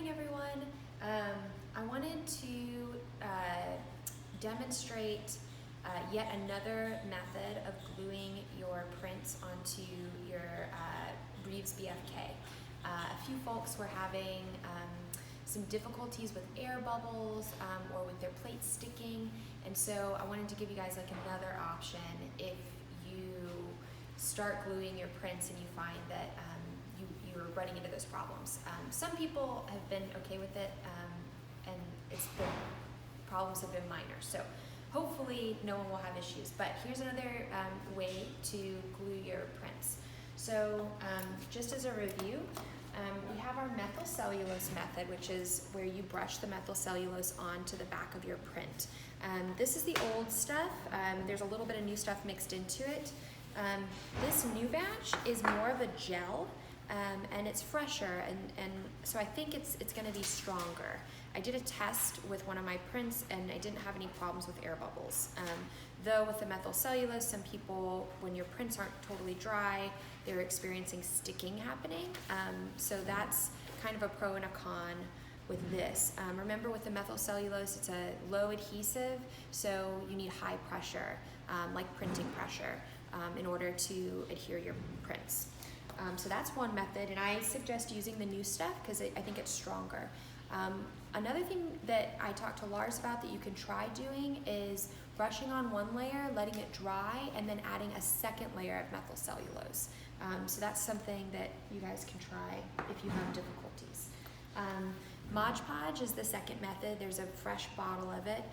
morning, everyone. I wanted to demonstrate yet another method of gluing your prints onto your Reeves BFK. A few folks were having some difficulties with air bubbles or with their plates sticking, and so I wanted to give you guys like another option if you start gluing your prints and you find that you're running into those problems. Some people have been okay with it, and the problems have been minor. So hopefully no one will have issues. But here's another way to glue your prints. So just as a review, we have our methyl cellulose method, which is where you brush the methyl cellulose onto the back of your print. This is the old stuff. There's a little bit of new stuff mixed into it. This new batch is more of a gel, and it's fresher, and so I think it's going to be stronger. I did a test with one of my prints and I didn't have any problems with air bubbles. Though with the methyl cellulose, some people, when your prints aren't totally dry, they're experiencing sticking happening. So that's kind of a pro and a con with this. Remember, with the methyl cellulose, it's a low adhesive, so you need high pressure, like printing pressure, in order to adhere your prints. So that's one method, and I suggest using the new stuff because I think it's stronger. Another thing that I talked to Lars about that you can try doing is brushing on one layer, letting it dry, and then adding a second layer of methyl cellulose. So that's something that you guys can try if you have difficulties. Mod Podge is the second method. There's a fresh bottle of it.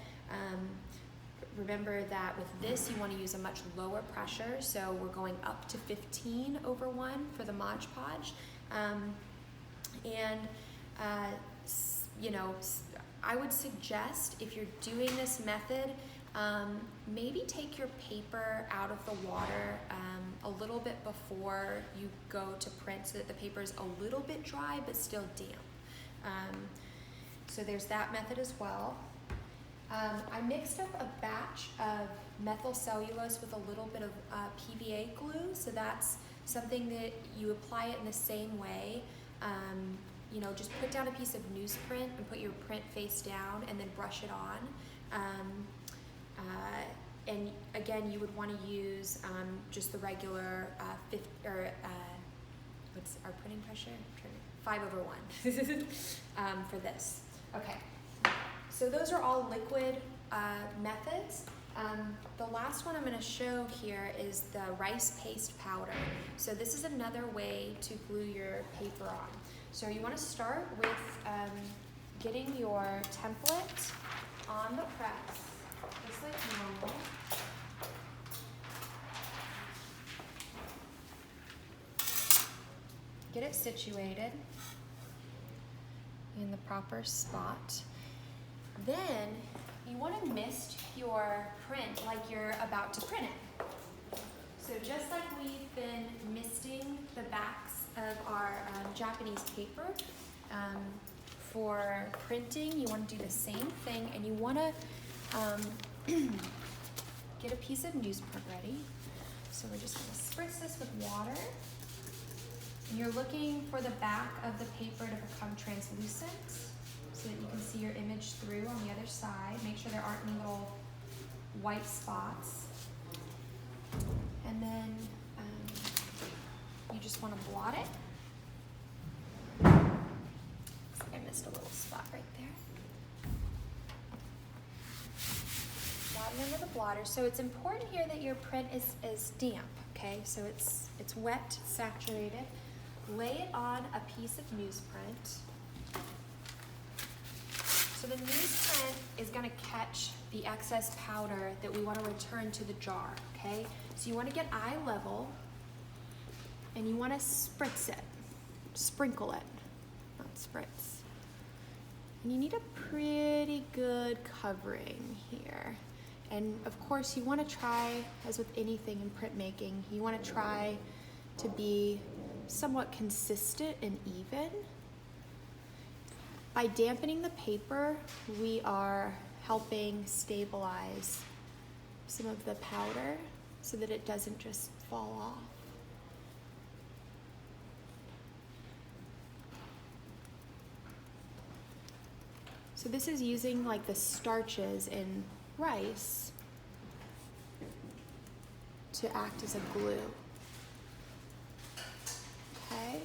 Remember that with this, you want to use a much lower pressure, so we're going up to 15/1 for the Mod Podge. You know, I would suggest if you're doing this method, maybe take your paper out of the water a little bit before you go to print so that the paper is a little bit dry but still damp. So there's that method as well. I mixed up a batch of methyl cellulose with a little bit of PVA glue, so that's something that you apply it in the same way. You know, just put down a piece of newsprint and put your print face down and then brush it on. And again, you would want to use just the regular what's our printing pressure? 5/1 for this. Okay, so those are all liquid methods. The last one I'm going to show here is the rice paste powder. So this is another way to glue your paper on. So you want to start with getting your template on the press, just like normal. Get it situated in the proper spot. Then you want to mist your print like you're about to print it. So just like we've been misting the backs of our Japanese paper, for printing, you want to do the same thing, and you want to get a piece of newsprint ready. So we're just going to spritz this with water. And you're looking for the back of the paper to become translucent so that you can see your image through on the other side. Make sure there aren't any little white spots. And then you just want to blot it. Looks like I missed a little spot right there. Blot it under the blotter. So it's important here that your print is damp, okay? So it's wet, saturated. Lay it on a piece of newsprint. So the newsprint is going to catch the excess powder that we want to return to the jar, okay? So you want to get eye level, and you want to spritz it, sprinkle it, not spritz. And you need a pretty good covering here. And of course you want to try, as with anything in printmaking, you want to try to be somewhat consistent and even. By dampening the paper, we are helping stabilize some of the powder so that it doesn't just fall off. So this is using like the starches in rice to act as a glue. Okay.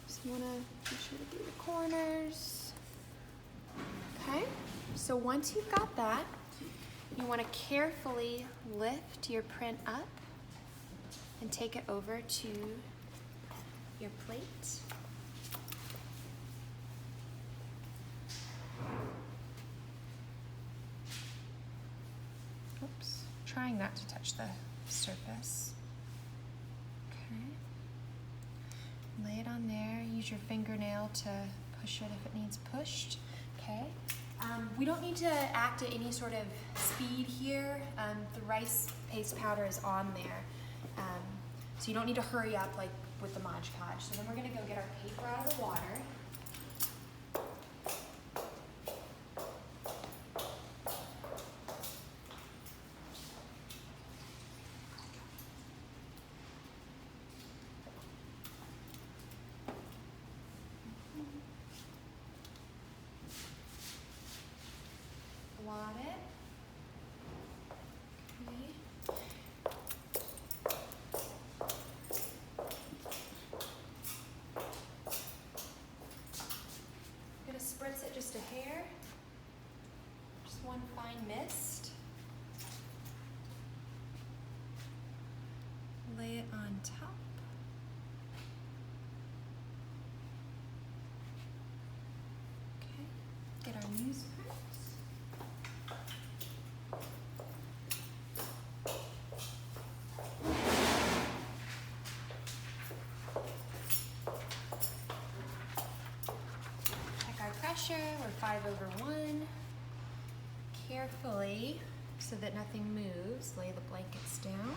So you want to be sure to do the corners. Okay. So once you've got that, you want to carefully lift your print up and take it over to your plate. Oops, trying not to touch the surface. Okay. Lay it on there. Use your fingernail to push it if it needs pushed. Okay. We don't need to act at any sort of speed here. The rice paste powder is on there. So you don't need to hurry up like with the Mod Podge. So then we're gonna go get our paper out of the water. Blot it. Okay. I'm gonna spritz it just a hair. Just one fine mist. Lay it on top. Okay. Get our newsprint. Pressure, we're 5/1. Carefully, so that nothing moves, lay the blankets down.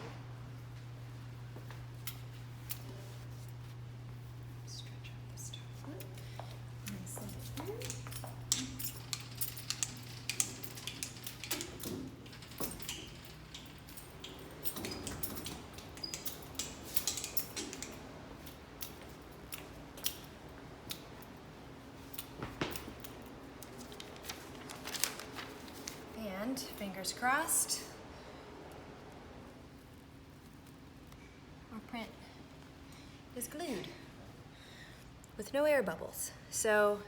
Stretch out this top one. And slip it through. And fingers crossed, our print is glued with no air bubbles. So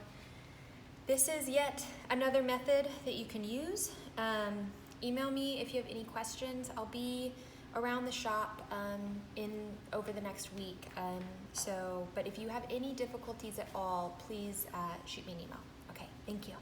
this is yet another method that you can use. Email me if you have any questions. I'll be around the shop over the next week. But if you have any difficulties at all, please shoot me an email. Okay, thank you.